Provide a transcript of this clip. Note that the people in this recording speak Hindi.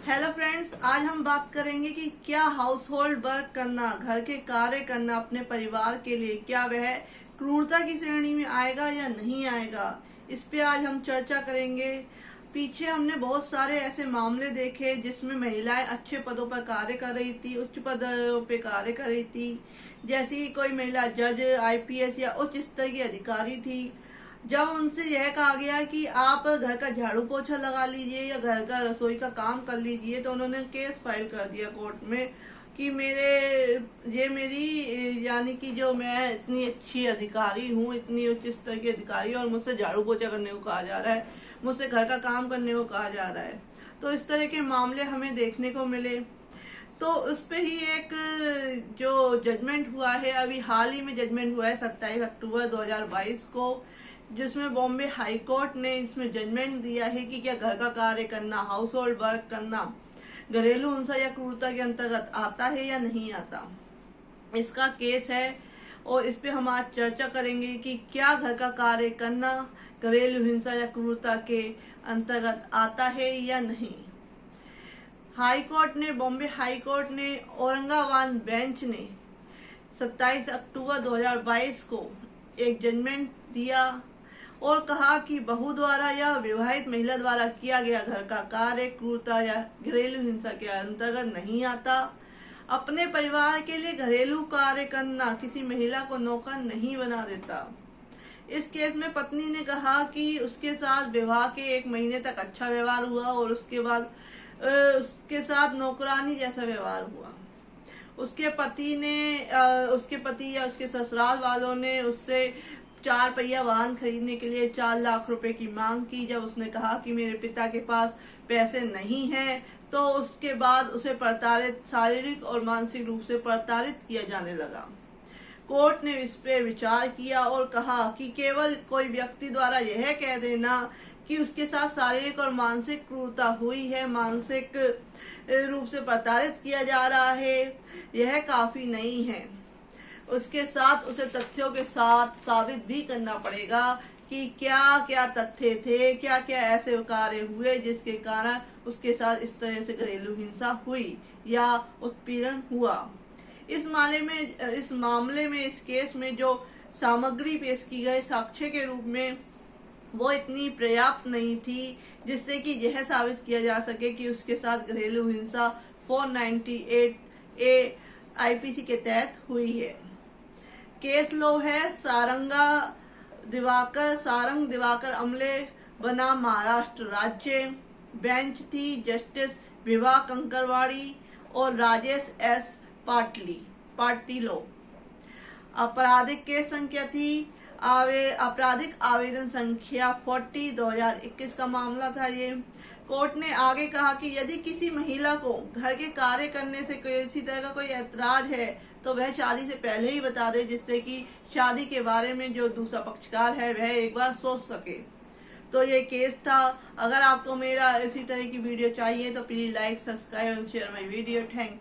हेलो फ्रेंड्स, आज हम बात करेंगे कि क्या हाउस होल्ड वर्क करना, घर के कार्य करना अपने परिवार के लिए क्या वह क्रूरता की श्रेणी में आएगा या नहीं आएगा। इस पे आज हम चर्चा करेंगे। पीछे हमने बहुत सारे ऐसे मामले देखे जिसमें महिलाएं अच्छे पदों पर कार्य कर रही थी, उच्च पदों पे कार्य कर रही थी। जैसे कि कोई महिला जज, आईपीएस या उच्च स्तर की अधिकारी थी। जब उनसे यह कहा गया कि आप घर का झाड़ू पोछा लगा लीजिए या घर का रसोई का काम कर लीजिए, तो उन्होंने केस फाइल कर दिया कोर्ट में कि मेरी यानी कि जो मैं इतनी अच्छी अधिकारी हूँ, इतनी उच्च स्तर की अधिकारी, और मुझसे झाड़ू पोछा करने को कहा जा रहा है, मुझसे घर का काम करने को कहा जा रहा है। तो इस तरह के मामले हमें देखने को मिले। तो उस पे ही एक जो जजमेंट हुआ है, अभी हाल ही में जजमेंट हुआ है 27 अक्टूबर 2022 को, जिसमें बॉम्बे हाई कोर्ट ने इसमें जजमेंट दिया है कि क्या घर का कार्य करना, हाउस होल्ड वर्क करना घरेलू हिंसा या क्रूरता के अंतर्गत आता है या नहीं आता। इसका केस है और इस पे हम आज चर्चा करेंगे कि क्या घर का कार्य करना घरेलू हिंसा या क्रूरता के अंतर्गत आता है या नहीं। बॉम्बे हाई कोर्ट ने औरंगाबाद बेंच ने 27 अक्टूबर 2022 को एक जजमेंट दिया और कहा कि बहू द्वारा या विवाहित महिला द्वारा किया गया घर का कार्य क्रूरता या घरेलू हिंसा के अंतर्गत नहीं आता। अपने परिवार के लिए घरेलू कार्य करना किसी महिला को नौकर नहीं बना देता। इस केस में पत्नी ने कहा कि उसके साथ विवाह के 1 महीने तक अच्छा व्यवहार हुआ और उसके बाद उसके साथ नौकरानी जैसा व्यवहार हुआ। उसके पति या उसके ससुराल वालों ने उससे 4 पहिया वाहन खरीदने के लिए 4 लाख रुपए की मांग की। जब उसने कहा कि मेरे पिता के पास पैसे नहीं हैं, तो उसके बाद उसे शारीरिक और मानसिक रूप से प्रताड़ित किया जाने लगा। कोर्ट ने इस पे विचार किया और कहा कि केवल कोई व्यक्ति द्वारा यह कह देना कि उसके साथ शारीरिक और मानसिक क्रूरता हुई है, मानसिक रूप से प्रताड़ित किया जा रहा है, यह काफी नहीं है। उसके साथ उसे तथ्यों के साथ साबित भी करना पड़ेगा कि क्या क्या तथ्य थे, क्या क्या ऐसे कार्य हुए जिसके कारण उसके साथ इस तरह से घरेलू हिंसा हुई या उत्पीड़न हुआ। इस मामले में इस केस में जो सामग्री पेश की गई साक्ष्य के रूप में, वो इतनी पर्याप्त नहीं थी जिससे कि यह साबित किया जा सके कि उसके साथ घरेलू हिंसा 498A आईपीसी के तहत हुई है। केस लो है सारंग दिवाकर अमले बनाम महाराष्ट्र राज्य। बेंच थी जस्टिस विभा कंकरवाड़ी और राजेश एस पाटिलो। आपराधिक केस संख्या थी आपराधिक आवेदन संख्या 40/2021 का मामला था ये। कोर्ट ने आगे कहा कि यदि किसी महिला को घर के कार्य करने से किसी तरह का कोई ऐतराज है, तो वह शादी से पहले ही बता दे, जिससे कि शादी के बारे में जो दूसरा पक्षकार है वह एक बार सोच सके। तो ये केस था। अगर आपको मेरा इसी तरह की वीडियो चाहिए तो please like, subscribe and share my video. Thank